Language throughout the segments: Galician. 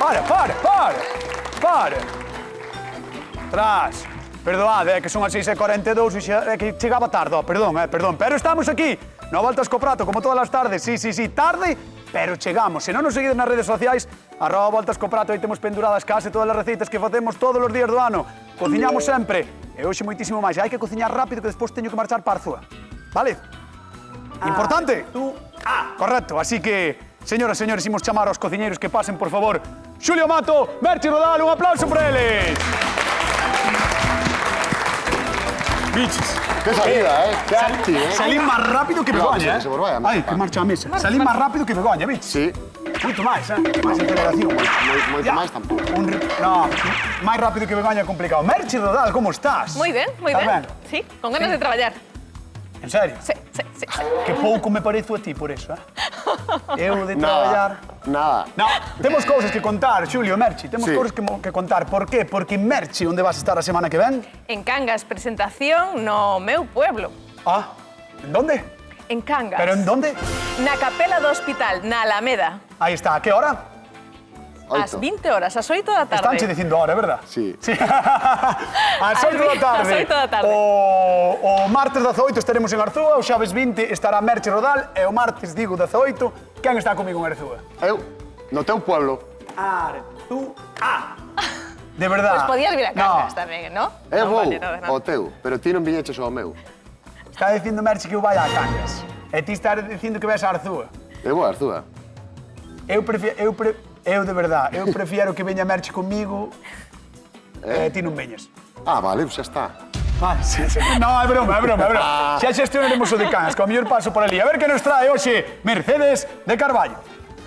Para. Tras. Perdoade, é que son as 6:42 e é que chegaba tarde, perdón. Pero estamos aquí, no Voltas co Prato, como todas as tardes. Sí, tarde, pero chegamos. Se non nos seguides nas redes sociais, @Voltas co Prato, aí temos penduradas case todas as receitas que facemos todos os días do ano. Cociñamos sempre, e hoxe moitísimo máis. Hai que cociñar rápido que despois teño que marchar para Arzúa. Vale? Importante? Correcto, así que, señoras e señores, imos chamar aos cociñeiros que pasen, por favor. Xulio Mato, Merchi Rodal, un aplauso por eles. Bichos. Qué salida, ¿eh? Salí más rápido que Begoña, se volvaya, Ay, que marcha a mesa. Salí más rápido que Begoña, bicho. Sí. Moito máis, máis aceleración. Moito máis tampouco. No, máis rápido que Begoña é complicado. Merchi Rodal, como estás? Moi ben. Sí, con ganas de traballar. En serio? Sí. Que pouco me parezo a ti por eso, Eu de traballar... Nada. No, temos cousas que contar, Xulio, Merchi, temos cousas que contar. Por qué? Porque Merchi, onde vas a estar a semana que ven? En Cangas, presentación no meu pueblo. En donde? En Cangas. Pero en donde? Na capela do hospital, na Alameda. Aí está, a que hora? Ás 20 horas, ás 8 da tarde. Estánche dicindo ahora, verdad? Sí. Ás 8 da tarde. Ás 8 da tarde. O martes 18 estaremos en Arzúa, o xoves 20 estará Merchi Rodal, e o martes, digo, 18, quen está comigo en Arzúa? Eu, no teu pueblo. Arzúa. De verdad. Pois podías vir a Cangas tamén, non? Eu vou No. ao teu, pero ti non viñeches ao meu. Está dicindo Merchi que eu vai a Cangas. E ti estás dicindo que ves a Arzúa. Eu vou a Arzúa. Eu, de verdad, eu prefiero que veña Merchi comigo e ti non veñas. Vale, xa está. Vale, sí. No, é broma. Xa xestionaremos o de Cangas, que ao mellor paso por ali. A ver que nos trae hoxe Mercedes de Carballo.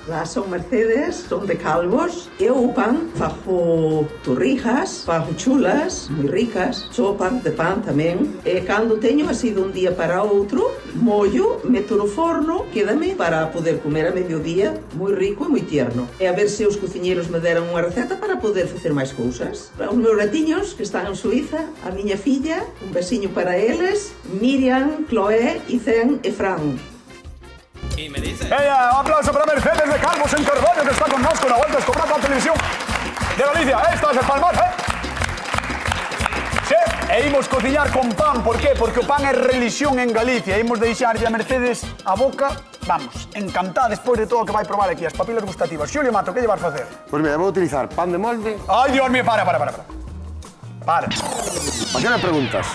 Lá son Mercedes, son de Calvos. Eu o pan fajo torrijas, fajo chulas, moi ricas, sopa de pan tamén. E cando teño así dun día para outro, mollo, meto no forno, quédame para poder comer a mediodía, moi rico e moi tierno. E a ver se os cociñeros me deran unha receta para poder facer máis cousas. Para os meus ratiños que están en Suiza, a miña filla, un besiño para eles, Miriam, Chloé, Icen e Fran. Un aplauso para Mercedes de Calvos en Carballo, que está con nos con la Voltas co Prato a televisión de Galicia. Esta es el palmar, Sí, e imos cociñar con pan. Por qué? Porque o pan é religión en Galicia. E imos deixarlle a Mercedes a boca, vamos, encantada despois de todo o que vai probar aquí, as papilas gustativas. Xulio Mato, que lle vas facer? Pois mira, vou utilizar pan de molde. Ai, Dios mío, para. Para que me preguntas?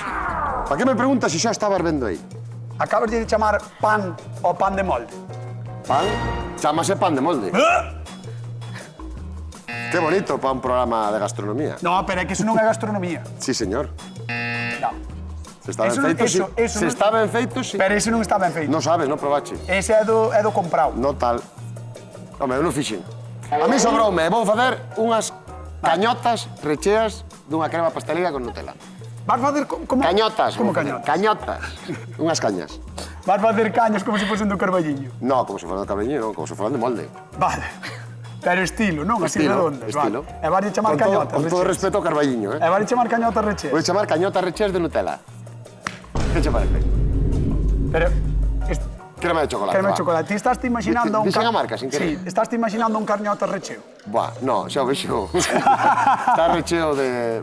Para que me preguntas se xa estabas vendo aí? Acabas de chamar pan ao pan de molde. Pan? Chámase pan de molde. Qué bonito para un programa de gastronomía. No, pero é que iso non é gastronomía. Sí, señor. No. Se está ben feito, sí. Se está ben feito, sí. Pero iso non está ben feito. Non sabes, non probache. Ese é do comprado. Non tal. Home, eu non fixen. A mí sobroume, vou facer unhas cañotas recheas dunha crema pastelera con Nutella. Vas facer como... Cañotas. Como cañotas? Cañotas. Unhas cañas. Vas facer cañas como se fosen do Carballiño. No, como se foran do Carballiño, non, como se foran de molde. Vale. Pero estilo, non? Así Estilo, redondas. estilo. Vale. E vas de chamar cañotas Con todo respeto ao Carballiño, E vas de chamar cañotas recheas. Vou chamar cañotas recheas de Nutella. Que che parece? Pero... Crema de chocolate. Crema de chocolate. Ti estás te imaginando un... Dixen a marca, sin querer. Sí, estás te imaginando un cañotas recheo. Buah, no, xa o vexo. Está recheo de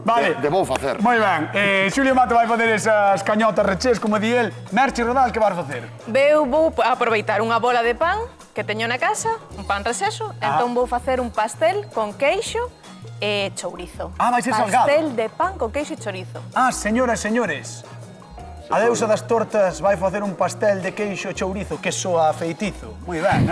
vou facer. Moi ben. Xulio Mato vai facer esas cañotas recheas, como di el. Merchi Rodal, que vas facer? Vou aproveitar unha bola de pan que teño na casa, un pan reseso, entón vou facer un pastel con queixo e chourizo. Vai ser salgado. Pastel de pan con queixo e chorizo. Señoras e señores, a deusa das tortas vai facer un pastel de queixo e chourizo que soa feitizo. Moi ben,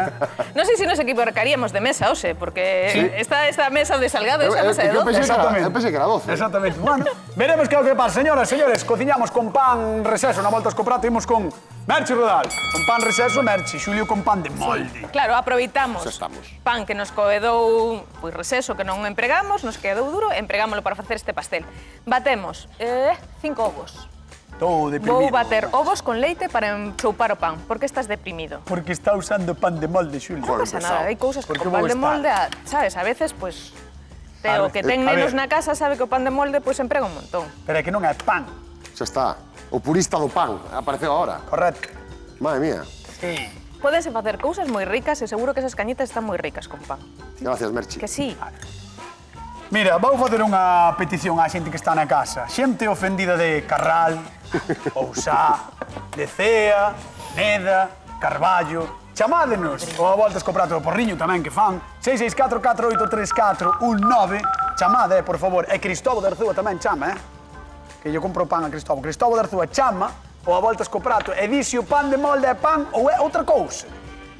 Non sei se nos equivocaríamos de mesa, hoxe, porque esta mesa de salgado é esa mesa de doce. Eu pensei que era doce. Exactamente. Bueno, veremos que é o que pasa. Señoras e señores, cociñamos con pan reseso na Voltas co Prato, imos con Merchi Rodal. Con pan reseso, Merchi. Xulio con pan de molde. Claro, aproveitamos estamos. Pan que nos quedou reseso, que non empregamos, nos quedou duro, empregámoslo para facer este pastel. Batemos 5 ovos. Todo deprimido. Vou bater ovos con leite para enchoupar o pan. Por que estás deprimido? Porque está usando pan de molde, Xulio. Non pasa nada, hai cousas que con pan de molde, sabes, a veces, pois... O que ten nenos na casa sabe que o pan de molde, pois, emprega un montón. Pero é que non é pan. Xa está. O purista do pan apareceu agora. Correcto. Madre mía. Sí. Pódense facer cousas moi ricas e seguro que esas cañitas están moi ricas con pan. Gracias, Merchi. Que sí. Mira, vou facer unha petición á xente que está na casa. Xente ofendida de Carral, Ousá, de Cea, Neda, Carballo. Chamádenos, ou a voltas co prato do porriño tamén que fan. 664-4834-19. Chamade, por favor. E Cristóbal de Arzúa tamén chama, Que yo compro pan a Cristóbal. Cristóbal de Arzúa chama, ou a voltas co prato, e dixe o pan de molde é pan ou é outra cousa.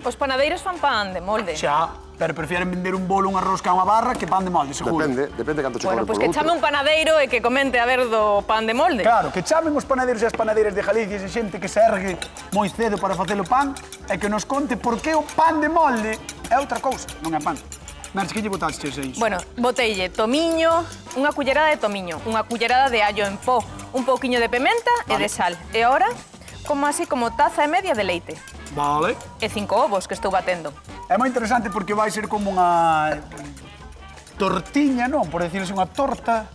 Os panadeiros fan pan de molde. Xa, pero prefieren vender un bolo, unha rosca, unha barra que pan de molde, seguro. Depende canto che Bueno, cobre pois polo que chame un panadeiro e que comente a ver do pan de molde. Claro, que chamen os panadeiros e as panadeiras de Galicia, esa xente que se ergue moi cedo para facer o pan, e que nos conte por que o pan de molde é outra cousa, non é pan. Merche, que lle botaste a iso? Bueno, boteille tomiño, unha cullerada de tomiño, unha cullerada de allo en pó, un pouquiño de pimenta e de sal. E ahora, como así como taza e media de leite. Vale. E 5 ovos que estou batendo. É moi interesante porque vai ser como unha tortiña, non? Por decirlo así, unha torta.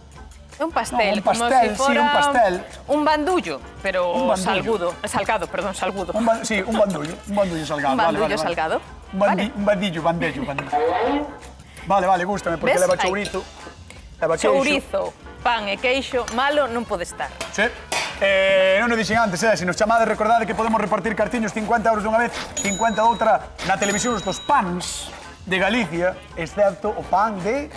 É un pastel, No, un pastel, como se sí, un pastel. un bandullo, pero Un bandullo. salgado, perdón, salgudo. Sí, un bandullo salgado. Un bandullo salgado. Un bandillo. Vale, gústame, porque Ves? leva Aí. chourizo, leva queixo. Chourizo, pan e queixo, malo non pode estar. Sí. Non o dixen antes, se nos chamades, recordade que podemos repartir cartiños 50 euros dunha vez, 50 outra na televisión dos pans de Galicia, excepto o pan de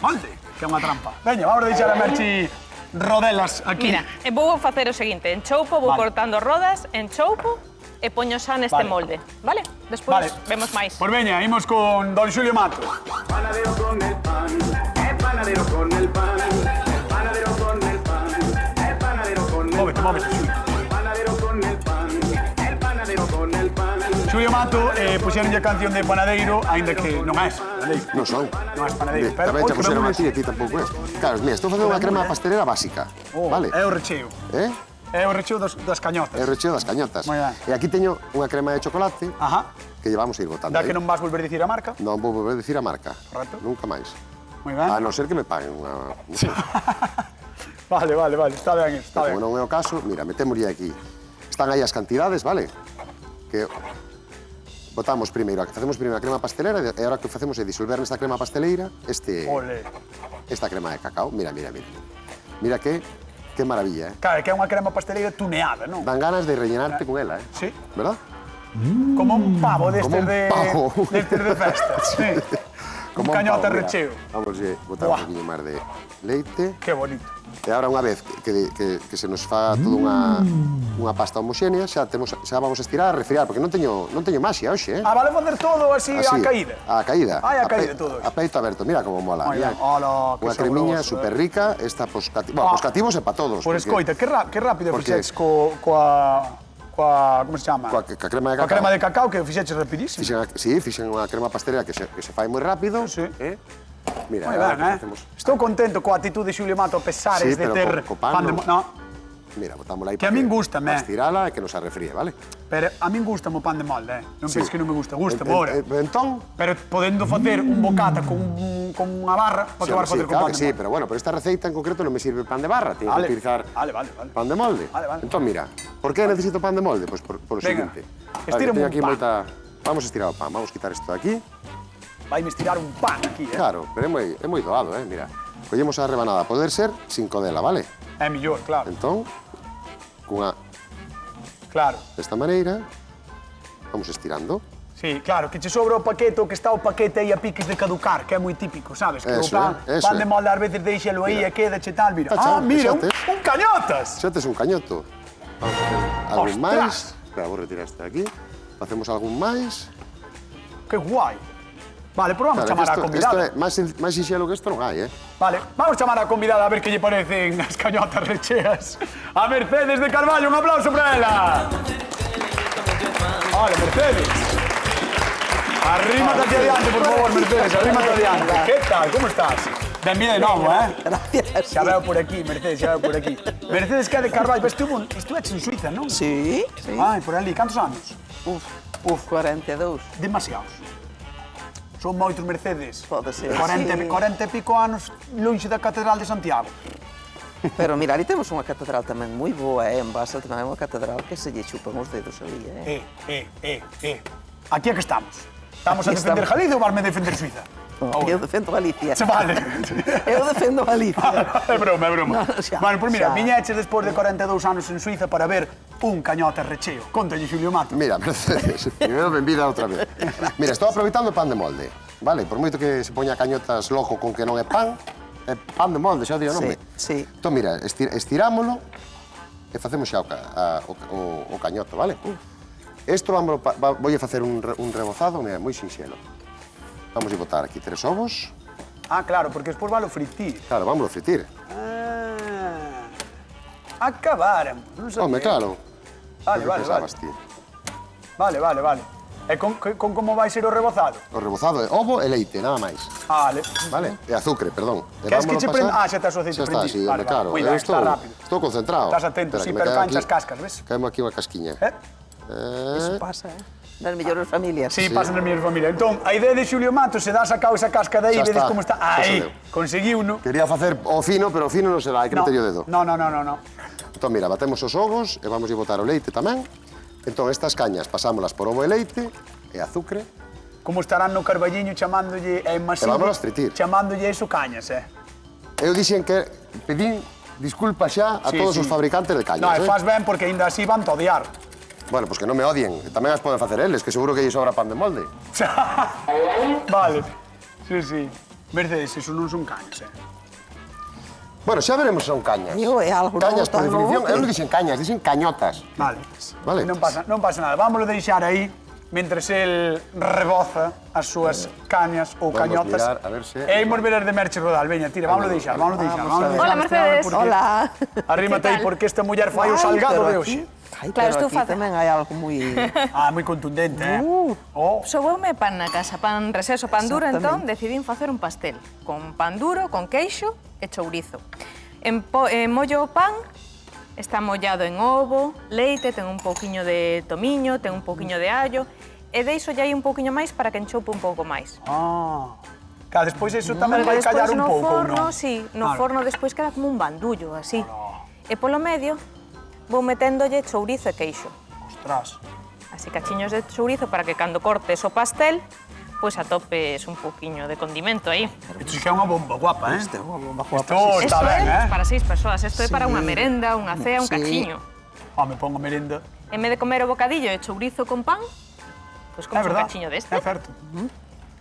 molde, que é unha trampa. Veña, vamos a deixar a Merchi rodelas aquí. Mira, vou facer o seguinte, en choupo vou Vale. cortando rodas, en choupo, e poño xa neste Vale. molde, vale? Despois vemos máis. Pois veña, imos con Don Xulio Mato. Panadero con el pan, el panadero con el pan, el panadero con el pan, el panadero con el Móvete, pan, Xulio. el panadero con el pan, el panadero con el pan. Xulio Mato, puxeronlle a canción de panadeiro, aínda que non és panadeiro. Non son. Non és panadeiro, pero Tamén hoy te puxeron a comemos ti e ti tampouco es. Claro, mira, estou facendo unha crema pastelera básica, vale? É o recheo. É o recheo das cañotas. É o recheo das cañotas. Moi ben. E aquí teño unha crema de chocolate Ajá. que llevamos a ir botando. Da que non vas volver a dicir a marca. Non vou volver a dicir a marca. Correcto. Nunca máis. Moi ben. A non ser que me paguen unha... Vale, está ben, está ben. Como non é o caso, mira, metémoslle aquí. Están aí as cantidades, vale? Que botamos primeiro, facemos primeiro a crema pastelera e agora que facemos é disolver nesta crema pasteleira Ole. esta crema de cacao. Mira. Mira que maravilla, Claro, que é unha crema pasteleira tuneada, non? Dan ganas de rellenarte con ela, Sí. ¿Verdad? Como un pavo destes Como un de... pavo. Destes de festa, sí. Como un cañota pavo, mira. recheo. Vamos a botar Buah. un poquinho máis de leite. Que bonito. E agora, unha vez que se nos fa toda unha pasta homoxénea, xa vamos a estirar a refriar, porque non teño maxia hoxe, Ah, vale facer todo así, a caída. A caída. Ai, a caída todo. A peito aberto, mira como mola. Moi Mira, ben. Ola, que unha cremiña sabroso, super rica, esta pos cativos e para todos. Por porque- escoita, que rápido porque- fixeches coa... Como se chama? Coa crema de Coa cacao. crema de cacao, que fixeches rapidísimo. Fixen unha crema pastelera que se fai moi rápido. Sí. Mira, Moi agora ben, que facemos- Estou contento coa actitud de Xulio Mato, a pesares Sí, de pero ter co pan de... non. No, Mira, botámosla aí Que a min gústame. para estirala e que nos arrefríe, vale? pero a min gusta o pan de molde, Non Sí. penses que non me gusta, ora. Entón, Pero podendo facer un bocata con unha barra, para que vas facer con claro pan que de sí, molde. pero bueno, pero esta receita en concreto non me sirve pan de barra, tengo Vale. que utilizar Vale. pan de molde. Vale. Entón, mira, por que necesito pan de molde? Pois por o Venga, seguinte. estírame teño un aquí pan. Vamos a estirar o pan, vamos a quitar isto de aquí. Vaime estirar un pan aquí, Claro, pero é moi doado, mira. Collemos a rebanada, a poder ser sin codela, vale? É millor, claro. Entón, cunha Claro. desta maneira, vamos estirando. Sí, claro, que che sobra o paquete, o que está o paquete aí a piques de caducar, que é moi típico, sabes? Que Eso o pan, é, eso pan de é. molde ás veces deixalo aí e queda che tal, mira. Está chao, Mira, que xa tes. un cañotas! Xa tes un cañoto. Vamos a facer algún Ostras. máis. Espera, vou retirar este de aquí. Facemos algún máis. Que guai. Vale, pero vamos Claro, chamar a isto convidada. é máis sinxelo que isto non hai, Vale, vamos chamar a convidada a ver que lle parecen as cañotas recheas. A Mercedes de Carballo, un aplauso para ela. Hola, Mercedes. Arrímate aquí adiante, por favor, Mercedes, arrímate adiante. Que tal, como estás? Benvida de novo, Gracias. Xa veo por aquí, Mercedes, xa veo por aquí. Mercedes que é de Carballo, pero estuveches en Suiza, non? Sí, sí. Ai, por ali, cantos anos? Uf, 42. Demasiados. Son moitos Mercedes. Pode ser, 40 sí. e pico anos lonxe da Catedral de Santiago. Pero mira, ali temos unha catedral tamén moi boa, en Basel tamén hai unha catedral que se lle chupan os dedos ali, Aquí é que estamos. Estamos a Aquí defender estamos. Galicia ou vasme defender Suiza? Eu defendo Galicia. Vale. Eu defendo Galicia. É broma, é broma. No, xa, Bueno, pois mira, xa. viñeches despois de 42 anos en Suiza para ver un cañote recheo. Contalle, Xulio Mato. Mira, Mercedes, primeiro benvida outra vez. Mira, estou aproveitando pan de molde, vale? Por moito que se poña cañotas loco con que non é pan de molde, xa o digo o nome. Sí. Entón, mira, estirámolo e facemos xa o cañoto, vale? Isto vou a facer un rebozado, mira, moi sinxelo. Vamos a botar aquí 3 ovos. Ah, claro, porque despois valo fritir. Claro, vámoslo fritir. Acabáramos, non sabía. Home, claro. Vale, Que vale, vale. pensabas ti? Vale. E con como vai ser o rebozado? O rebozado é ovo e leite, nada máis. Vale. Vale? E azúcar, perdón. E Queres que vámolo che pasar- prenda? Ah, xa estás o aceite Xa está, prendido. sí, Vale, home, claro. Cuida, Eu está rápido. Estou concentrado. Estás atento, Espera, sí, que me pero queda canchas aquí- cascas, ves? Caemos aquí unha casquiña. Iso pasa, nas mellores familias. Sí, pasan nas miñas familias. Entón, a idea de Xulio Mato, se dá sacado esa casca de aí, Xa vedes está. como está. Xa Aí, se deu. conseguiu-no. Quería facer o fino, pero o fino non se dá, hai que meter o dedo. No. Entón, mira, batemos os ovos e vamos a botar o leite tamén. Entón, estas cañas pasámolas por ovo e leite e azúcar. Como estarán no Carballiño chamándolle en Maside, vámonos fritir. chamándolle iso cañas, Eu dixen que pedín disculpas xa a Sí, todos sí. os fabricantes de cañas. No, e faz ben porque aínda así van a odiar. Bueno, pues que non me odien, que tamén as poden facer eles, que seguro que lle sobra pan de molde. Vale. Sí. Mercedes, eso non son cañas, Bueno, xa veremos se son cañas. Yo, é algo Cañas, por novo, tan definición, novo que- eu non dixen cañas, dixen cañotas. Vale. Vale. Non pasa nada. Vámoslo deixar aí, mentres el reboza as súas cañas ou Vamos cañotas. mirar, a ver se- E imos ver as de Merche Rodal. Veña, tira, vámoslo deixar. Hola, Mercedes. Hola. Arrímate aí, tal? porque esta muller fai o Ai, salgado pero de aquí- hoxe. Ai, Claro, pero estufa. aquí tamén hai algo moi... Ah, moi contundente, Oh, Soboume pan na casa, pan reseso, pan duro, entón Exactamente. decidín facer un pastel con pan duro, con queixo e chourizo. Mollo o pan, está mollado en ovo, leite, ten un pouquiño de tomiño, ten un pouquiño de allo, e deixo aí un pouquiño máis para que enchoupe un pouco máis. Claro, despois iso tamén vai Porque callar despois un no pouco, forno, non? sí, no Claro. forno despois queda como un bandullo, así. E polo medio vou meténdolle chourizo e queixo. Ostras. Así cachiños de chourizo para que cando cortes o pastel, pois atopes un pouquiño de condimento aí. Isto xa é unha bomba guapa, Isto é unha bomba guapa. Isto Isto está ben, é para 6 persoas, isto é para unha Sí. merenda, unha cea, un Sí. cachiño. Me pongo merenda. En vez de comer o bocadillo de chourizo con pan, pois É comes un verdad. cachiño deste. É certo.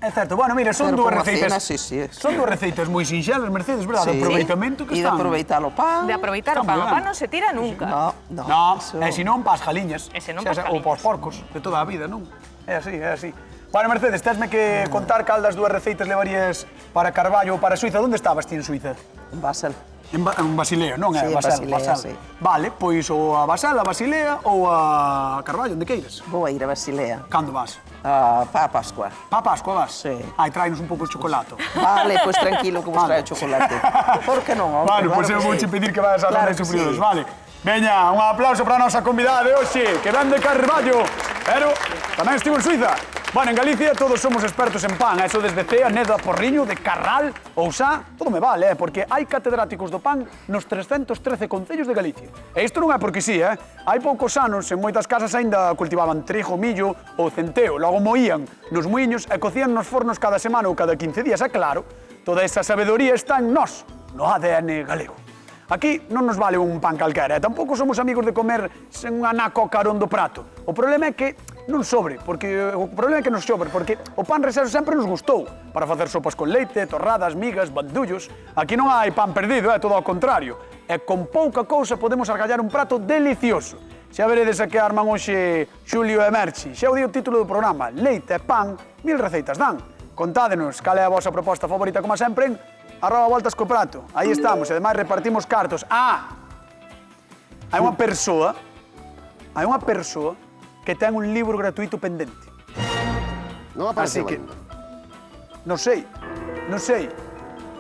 É certo. Bueno, mira, son Pero dúas por unha receitas. cena, sí. Son dúas receitas moi sinxelas, Mercedes, verdade? Sí. De aproveitamento que E de están. aproveitar o pan. De aproveitar o Está pan, moi o pan ben. non se tira nunca. No, No, e se non, pas jaliñas. E se non, Xa, pas Ou jaliñas. pos porcos, de toda a vida, non? É así, é así. Bueno, Mercedes, tesme que contar cal das dúas receitas levarías para Carballo ou para Suiza. Onde estabas ti en Suiza? En Basel. En Basilea, non é? Sí, en Basilea, sí. Vale, pois ou a Basel, a Basilea ou a Carballo, onde queiras. Vou a ir a Basilea. Cando vas? Para a Pascua. Pa Pascua vas? Sí. Ai, tráenos un pouco de chocolate. Vale, pois tranquilo que vos trae chocolate. Por que non, hombre? Vale, Claro pois eu que vou sí. che pedir que vayas a Claro Ronda que Superiores, sí. vale? Veña, un aplauso para a nosa convidada de hoxe, que ven de Carballo, pero tamén estivo en Suiza. Bueno, en Galicia todos somos expertos en pan, eso desde Cea, Neda, Porriño, de Carral, Ousá, todo me vale, porque hai catedráticos do pan nos 313 concellos de Galicia. E isto non é porque sí, hai poucos anos, en moitas casas aínda cultivaban trigo, millo ou centeo, logo moían nos muiños e cocían nos fornos cada semana ou cada 15 días, é claro, toda esa sabedoría está en nós, no ADN galego. Aquí non nos vale un pan calquera, e tampouco somos amigos de comer sen un anaco ao carón do prato. O problema é que non sobre, porque o pan reseso sempre nos gustou para facer sopas con leite, torradas, migas, bandullos. Aquí non hai pan perdido, é todo ao contrario. E con pouca cousa podemos argallar un prato delicioso. Xa veredes a que arman hoxe Xulio e Merchi. Xa o di o título do programa, Leite e pan, 1000 receitas dan. Contádenos cal é a vosa proposta favorita, como sempre, en @voltas co prato. Aí estamos, e ademais repartimos cartos. Hai unha persoa que ten un libro gratuito pendente. Non Así apareceu que, ainda. non sei.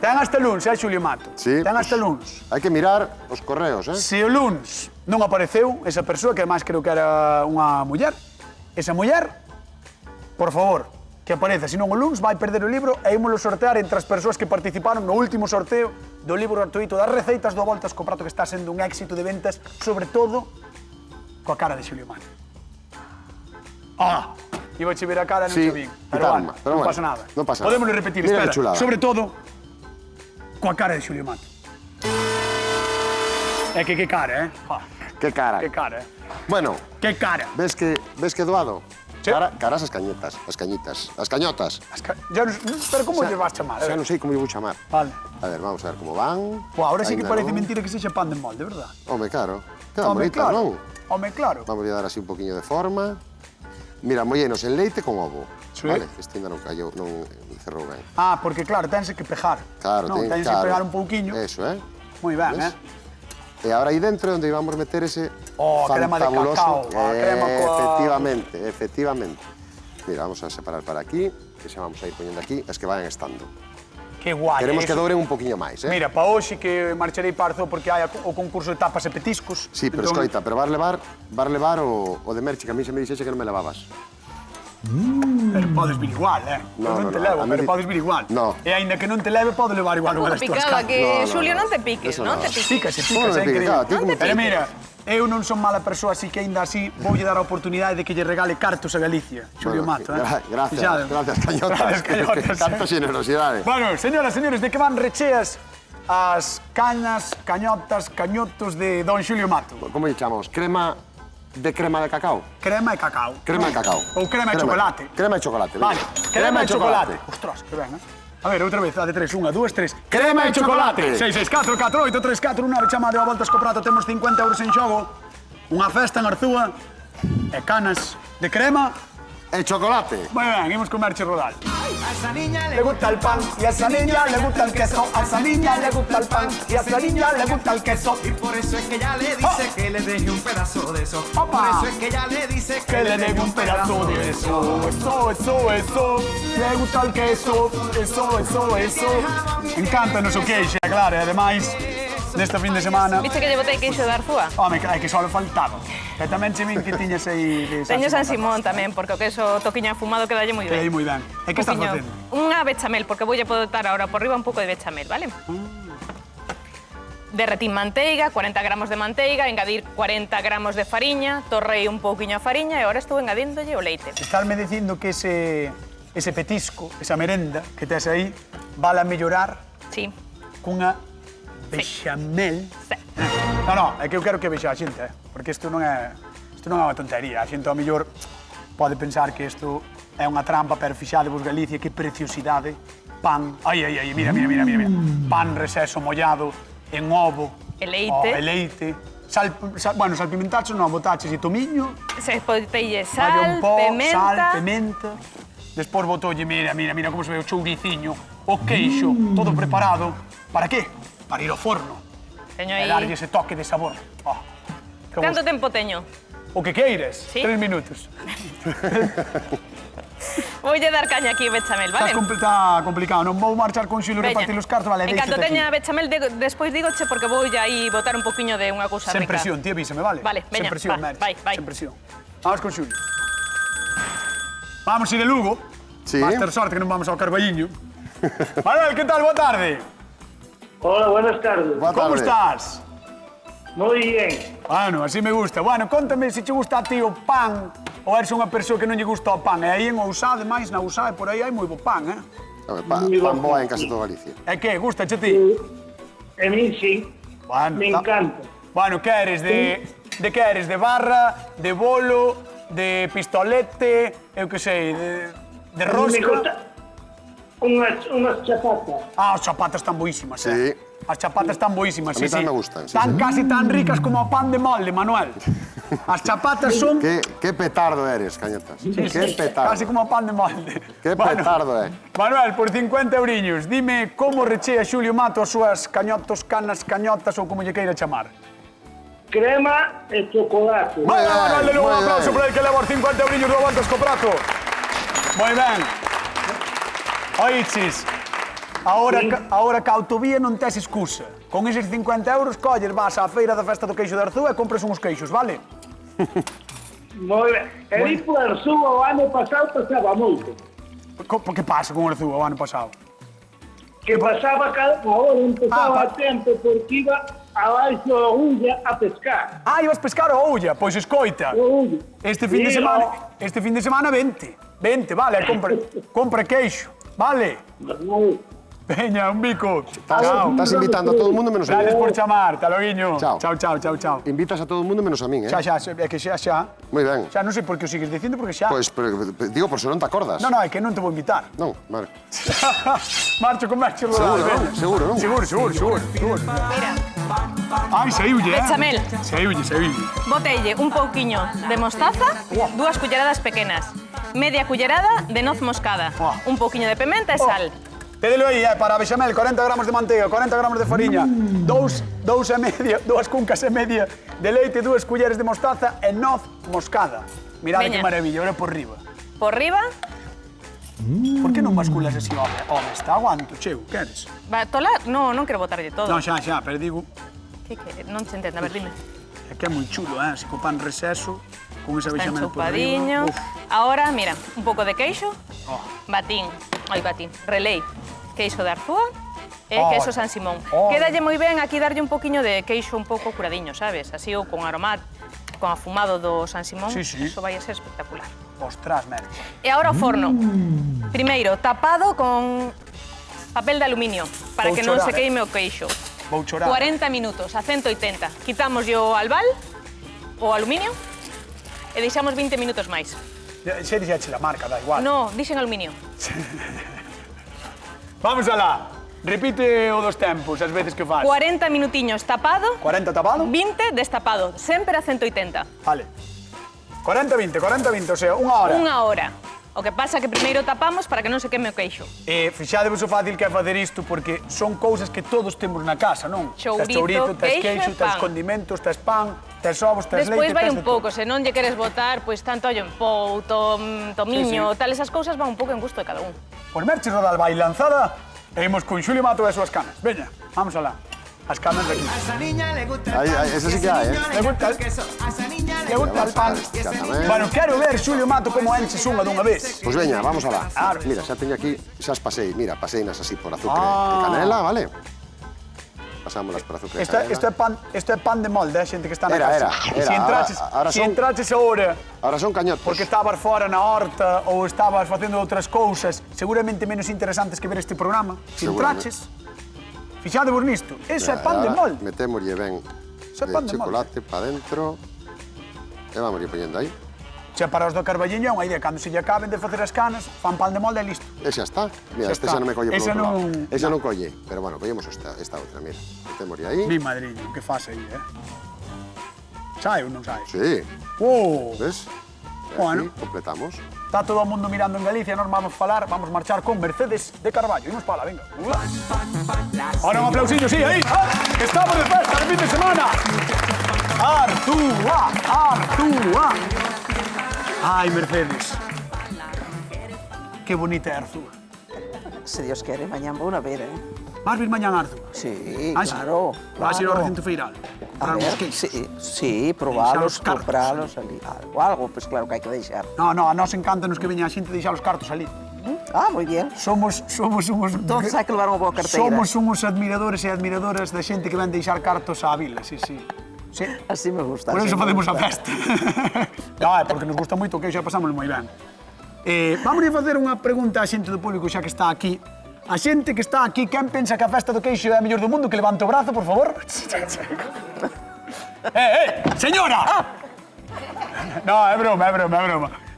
Ten hasta luns, Xulio Mato. Sí, Ten hasta pues, luns. Hai que mirar os correos, Se o luns non apareceu esa persoa, que además creo que era unha muller, esa muller, por favor, que apareza, senón o luns vai perder o libro e ímolo sortear entre as persoas que participaron no último sorteo do libro gratuito das receitas do Voltas co Prato, que está sendo un éxito de ventas, sobre todo coa cara de Xulio Mato. iba a ver a cara e non Sí, che vin. Pero calma, bueno, pero non bueno, pasa nada. non pasa nada. Podemos repetir, Mira espera. que chulada. Sobre todo, coa cara de Xulio Mato. É que cara, Que cara. Que cara, Bueno, Que cara. ves que doado? Sí. Caras as cañotas. As cañotas. Ya non, pero como lle vas chamar? Xa non sei como lle vou chamar. Vale. A ver, vamos a ver como van. Buah, ahora sí que Ainda parece non. mentira que sexa pan de molde, verdad? Home, claro. Quedan Home, bonitas, claro. non? Home, claro. Vamos a dar así un poquinho de forma. Mira, mollenos en leite con ovo. Sí. Vale, este ainda non callou, non cerrou ben. Ah, porque claro, tense que pejar. Claro, non, tense que pegar un pouquiño. Eso, Moi ben, ¿Ves? E agora aí dentro é onde íbamos meter ese crema de fantabuloso... cacao. Crema coa... Efectivamente. Mira, vamos a separar para aquí, que xa vamos a ir poñendo aquí, as que vayan estando. Que guai. Queremos que eso. dobren un poquinho máis, Mira, pa hoxe que marcharei para Arzo porque hai o concurso de tapas e petiscos. Sí, pero Entón, escoita, pero vas levar o de merche, que a mí se me dixexe que non me levabas. Pero podes vir igual, No, Eu non no, te no, levo, a mí pero di- podes vir igual. No. E aínda que non te leve, pode levar igual unha das túas Picada, caras. que No, no, Xulio, no. non te piques, Eso non no. te piques. Pícase, Como pícase, me é pica, increíble. claro, ti como Pero pica. mira, eu non son mala persoa, así que aínda así voulle dar a oportunidade de que lle regale cartos a Galicia, Xulio Bueno, Mato. Gracias, Fixade. gracias, cañotas. Gracias, cañotas. Tanto generosidade. Bueno, señoras, señores, de que van recheas as cañas, cañotas, cañotos de Don Xulio Mato? Como lle chamamos? Crema de cacao? Crema e cacao. Crema de cacao. Ou crema e chocolate. Crema de chocolate. Vale, venga. crema e chocolate. Ostras, que ben, A ver, outra vez, a de 3, 1, 2, 3. Crema e chocolate. 664 48 34 unha chamada a voltas co prato, temos 50 euros en xogo. Unha festa en Arzúa e canas de crema. E chocolate. Moi ben, imos comerche rodal. A esa niña Le gusta el pan y a esa niña le gusta el queso. A esa niña le gusta el pan y a esa niña le gusta el queso. Y por eso es que ella le dice que le deje un pedazo de eso. Opa. Por eso es que ella le dice Que le deje un pedazo de eso. Eso. Le gusta el queso. Eso. Encántanos o queixe, claro, e ademais, nesta fin de semana... Viste que lle botei queixo de Arzúa? Home, é que só le faltaba. E tamén che vin que tiñas aí... de Teño San Simón tamén, porque o queso toquiño afumado quedalle moi Que aí ben. moi ben. E que estás Poquiño. facendo? Unha bechamel, porque voulle botar ahora por riba un pouco de bechamel, vale? Derretín manteiga, 40 gramos de manteiga, engadir 40 gramos de fariña, torrei un pouquiño a fariña e agora estou engadíndolle o leite. Estarme dicindo que ese petisco, esa merenda que tes aí, vale a mellorar Sí, cunha bechamel. sí. No, é que eu quero que vexa a xente, porque isto non é unha tontería. A xente ao mellor pode pensar que isto é unha trampa, pero fixadevos Galicia, que preciosidade. Pan, mira. Pan reseso mollado en ovo. E leite. E leite. Bueno, salpimentacho non, botaches e tomiño, Se poteille allo en sal, pó, pementa... sal, pementa. Despois botoulle, mira como se ve o chouriciño, o queixo, todo preparado. Para qué? Para ir ao forno. Teño E aí... darlle ese toque de sabor. Que Canto gusto. tempo teño? O que queires. Sí. 3 minutos. Voulle dar caña aquí bechamel, vale? Está complicado. Non vou marchar con Xulio Veña. repartir os cartos. Vale, En canto déixate teña aquí. bechamel, despois digoche porque voulle aí botar un poquinho de unha cousa Sen rica. presión, ti avísame, vale? Vale, veña, Sen presión, va, Merche. vai. Sen presión. Vamos con Xulio. Vamos ir de Lugo. Sí. Vas ter sorte que non vamos ao Carballiño. Manuel, que tal? Boa tarde. Hola, buenas tardes. Boa Como tarde. estás? Muy bien. Bueno, así me gusta. Bueno, contame se che gusta a ti o pan ou eres unha persoa que non lle gusta o pan. E aí en Ousá, ademais, na Ousá, por aí hai moi bo pan, Home, pan boa en casi toda Galicia. E que, gusta che ti? A mí sí, Bueno, me encanta. Bueno, que eres? De que eres? De barra, de bolo, de pistolete, eu que sei, de Me rosca? gusta unas chapatas. Ah, as chapatas están boísimas, Sí. As chapatas están boísimas, A mí sí, sí. tamén me gustan, sí, Están sí. casi tan ricas como o pan de molde, Manuel. As chapatas son Que petardo eres, cañotas. Que casi petardo. como o pan de molde. Que petardo, Manuel, por 50 euriños, dime como rechea Xulio Mato as súas cañotos, cañotas ou como lle queira chamar. Crema e chocolate. Moi ben, Manuel, de Lugo, un moi aplauso ben. para el que leva os 50 euriños do Voltas co prato. Moi ben. Oiches, ahora que a autovía non tes excusa. Con eses 50 euros, colles, vas á feira da festa do queixo de Arzúa e compras uns queixos, vale? Muy bien. El por Arzúa o ano pasado pasaba moito. Que pasa con Arzúa o ano pasado? Que pasaba cada hora, empezaba Ah, a tempo, porque iba abaixo da Ulla a pescar. Ah, ibas pescar a olla. Pois escoita. Ulla. Este fin de semana vente. Vente, vale, compra queixo. Vale. Veña, un bico. Estás invitando a todo o mundo menos a Gracias min. por chamar, ta loguiño. Chao. Chao. Invitas a todo o mundo menos a min, Xa, é que xa. Moi ben. Xa, non sei por que o sigues dicindo, porque xa... Pois, digo, por se non te acordas. No, é que non te vou invitar. Non, vale. Marcho con Merche Rodal, veña. Seguro, non? Seguro. Mira, Ai, saíulle, Bechamel. Saíulle. botelle un pouquiño de mostaza, 2 culleradas pequenas, media cullerada de noz moscada, un pouquiño de pimenta e sal. Tédelo aí, para a bechamel, 40 gramos de manteiga, 40 gramos de fariña, 2 cuncas e media de leite, 2 culleres de mostaza e noz moscada. Mirad que Veña. maravilla, ahora por riba. Por riba, Por que non basculas así, home, está aguanto, cheu, queres? tola, non quero botarlle todo. Non, xa, pero digo, Que non se entende, a ver, dime. é que é moi chulo, así co pan reseso, con esa Está bechamel por riba. enchupadiño. Uf. Ahora, mira, un pouco de queixo, Oh. batín, relei, queixo de Arzúa e Oh. queixo San Simón. Oh. Quédalle moi ben aquí darlle un poquiño de queixo un pouco curadiño, sabes? Así ou con aromat, con afumado do San Simón, Sí. eso vai a ser espectacular. Ostras, Merche. E agora o forno. Primeiro, tapado con papel de aluminio, para Vou que non chorar, se queime o queixo. Vou chorar. 40 minutos, a 180. Quitámoslle o albal, o aluminio, e deixamos 20 minutos máis. Xe dixeche la marca, da igual. No, dixen aluminio. Vamos alá. Repite o dos tempos, as veces que faz. 40 minutiños tapado, 40 tapado? 20 destapado, sempre a 180. Vale. 40-20, o sea, unha hora. Unha hora. O que pasa é que primeiro tapamos para que non se queme o queixo. Fixadevos o fácil que é facer isto, porque son cousas que todos temos na casa, non? Chourizo, tes chourizo, tes queixo queixo, e tes pan. condimentos, tes pan, tes ovos, tes Despois leite, vai tes un de todo. pouco, se non lle queres botar, pois tanto ollo en pou, tomiño, Sí. tal, esas cousas van un pouco en gusto de cada un. Pois Merche Rodal vai lanzada e imos con Xulio Mato e as súas canas. Veña, vamos alá. As canas de aquí. Esa sí que hai, Le gusta el pan. Bueno, quero ver, Xulio Mato, como enches unha dunha vez. Pois veña, vamos alá. Claro. Mira, xa teño aquí, xa as pasei. Mira, paseinas así por azúcar de canela, vale? Pasámolas por azúcar de canela. Isto é pan de molde, xente que está na Era. casa. Se entraches ahora, Ahora son cañotos. porque estabas fora na horta ou estabas facendo outras cousas, seguramente menos interesantes que ver este programa. Se Seguramente. entraches, fixadevos nisto, eso é pan de molde. Metémoslle ben Iso é pan de molde. chocolate para dentro. E vamos poñendo aí. Xa para os do Carballiño, unha idea, cando se lle acaben de facer as canas, fan pan de molde e listo. E xa está. Mira, Xa este está. xa non me colle por Esa outro lado. non- Esa non colle. Pero bueno, collemos esta outra, mira. Metémoslle aí. Mi madriño, que faz aí, Sai ou non sai? Sí, Oh, ves? E Bueno. aquí completamos. está todo o mundo mirando en Galicia, nos vamos falar, vamos marchar con Mercedes de Carballo. Imos para, venga. Ahora un aplausillo, sí, aí. Ah, que estamos de festa de fin de semana. Arzúa. Ai, Mercedes. Que bonita é Arzúa. Se Dios quere, mañán vou a ver, Vas vir mañán a Arzúa? Sí, Ah, sí. claro. Vas ir ao claro. recinto feiral? A Para ver, uns queixos? sí, probalos, Deixar os cartos. compralos ali. Algo, pois claro que hai que deixar. No, a nós encántanos que veña a xente deixar os cartos ali. Ah, moi bien. Somos uns... Entón hai que levar unha boa carteira. Somos uns admiradores e admiradoras da xente que ven deixar cartos á vila, sí. Sí. Así me gusta. Por así eso me facemos a gusta. festa. No, é porque nos gusta moito o queixo e pasamos moi ben. Vamos a facer unha pregunta á xente do público xa que está aquí. A xente que está aquí, quen pensa que a festa do queixo é a mellor do mundo? Que levante o brazo, por favor. Señora! No, é broma.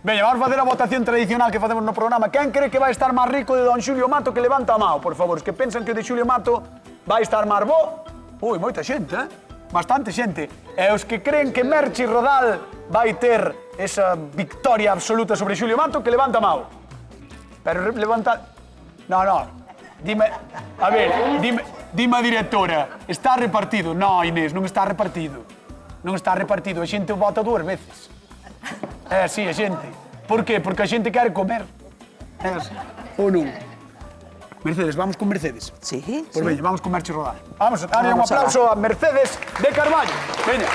Veña, vamos facer a votación tradicional que facemos no programa. Quen cree que vai estar máis rico de don Xulio Mato que levanta a mão, por favor? Os que pensan que o de Xulio Mato vai estar máis bo? Ui, moita xente, Bastante xente. E os que creen que Merche Rodal vai ter esa victoria absoluta sobre Xulio Mato, que levanta a mão. Pero levanta... No. Dime... A ver, dime a directora. Está repartido? No, Inés, non está repartido. Non está repartido. A xente vota 2 veces. Sí, a xente. Por qué? Porque a xente quere comer. Ou non? Mercedes, vamos con Mercedes. Sí, Pois veña, vamos con Merche Rodal. Vamos a darle un Vamos alá. aplauso a Mercedes de Carballo. Veña.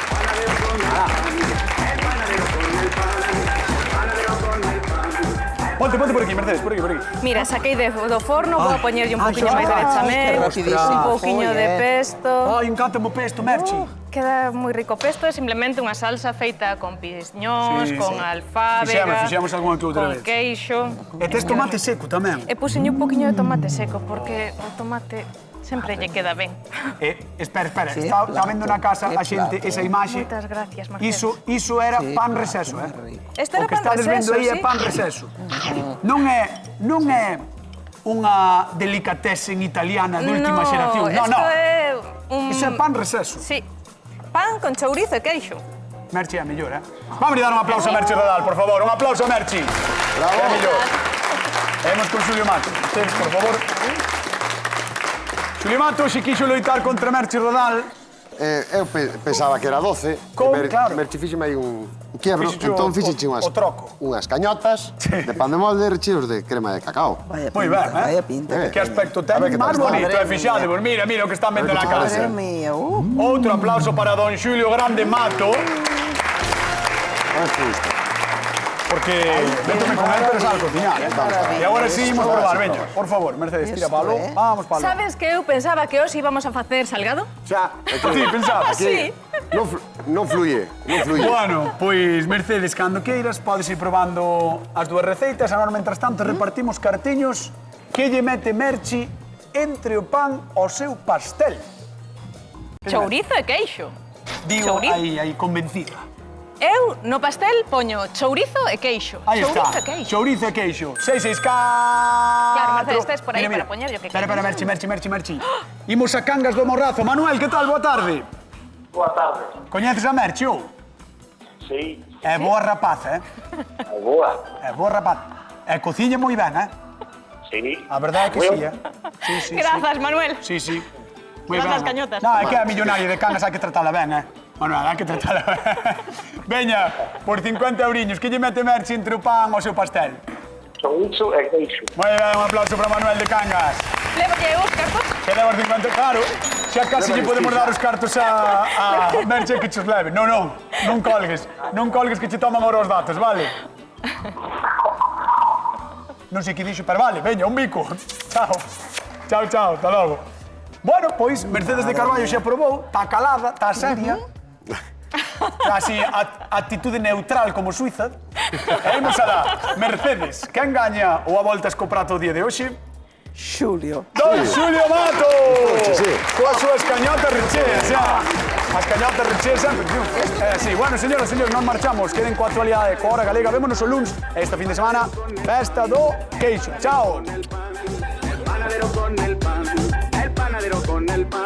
Ponte por aquí, Mercedes, por aquí, por aquí. Mira, saquei do forno, vou a poñerlle un poquinho xa máis de está. bechamel, Que rapidísimo un poquinho foi, de pesto. Ai, encanta-me o pesto, Merchi. Queda moi rico. Pesto é simplemente unha salsa feita con piñóns, Sí, con sí. alfábega, Fixemos algunha que outra con vez. queixo. E tes tomate seco tamén. E puxenlle un poquinho de tomate seco, porque o tomate sempre lle queda ben. Espera, Sí, está plato, vendo na casa que a xente plato. esa imaxe. Moitas gracias, Mercedes. Iso era Sí, pan claro, receso, moi rico. Este O era que pan estades vendo receso, aí é sí. pan receso. Non é unha delicatessen italiana de última xeración. No, isto é un... Iso é pan receso. Sí. Pan con chourizo e queixo. Merchi é a mellor, Vamos dar un aplauso a Merchi Rodal, por favor. Un aplauso a Merchi. Bravo. É a mellor. Vemos con Xulio Mato. Ustedes, por favor. Xulio Mato xe quixo loitar contra Merchi Rodal. Eu pensaba que era 12. Como, claro. Merchi fíxeme aí un quiebro. Fíxeche Entón o fíxeche troco. unhas cañotas de pan de molde recheos de crema de cacao. Vaya Moi pinta, ben, vaya pinta. Eh. Que aspecto A ver ten que máis tal está. bonito, Madre fixade. mía. Mira, mira o que están vendo na Madre casa. Madre mía, Outro aplauso para don Xulio Grande Mato, porque métome con él, pero sabe cociñar, E agora sí, imos probar, veña, por favor, Mercedes, tira Esto, palo, vamos palo. Sabes que eu pensaba que hoxe íbamos a facer salgado? Xa, ti, pensabas? Sí. Non fluye, non fluye. Bueno, pois, Mercedes, cando queiras, podes ir probando as dúas receitas. Agora, mentras tanto, repartimos cartiños que lle mete Merchi entre o pan ao seu pastel. Chourizo e queixo. Digo, Chourizo. aí, convencida. Eu no pastel poño chourizo e queixo. Aí está, Chourizo e queixo. chourizo e queixo. 664. Claro, Mercedes, tes por aí para poñerlle o que Espera, queiras. Merchi. Imos a Cangas do Morrazo. Manuel, que tal? Boa tarde. Boa tarde. Coñeces a Merchi, ou? Sí, É boa rapaza, boa. É boa rapaza. E cociña moi ben, Sí. A verdade é que sí, Sí. Grazas, Manuel. Sí. Moi Grazas, ben. cañotas. Non, é que a millonaria de Cangas hai que tratala ben, Manuel, hai que tratala ben. Veña, por 50 euriños, que lle mete Merchi entre o pan ao seu pastel? Chorizo e queixo. Moi ben, un aplauso para Manuel de Cangas. Lévalle os cartos. Que leva os 50, claro. Xa casi lle podemos dar os cartos a Merche que chos leve. Non colgues. Non colgues que che toman ahora os datos, vale? Non sei que dixo, pero vale, veña, un bico. Chao, hasta logo. Bueno, pois, Mercedes de Carballo xa probou, está calada, está seria. Está así, actitude neutral como Suiza. E imos a dar, Mercedes, quen gaña o a voltas co prato o día de hoxe? Xulio. Don Xulio Mato! sí. Coas súas cañotas richeas, xa. As cañotas richeas sempre triunfan. Sí, bueno, señoras e señores, non marchamos. Queden coa actualidade coa Hora Galega. Vémonos o luns, esta fin de semana, festa do queixo. Chao! El panadero con el pan, el panadero con el pan.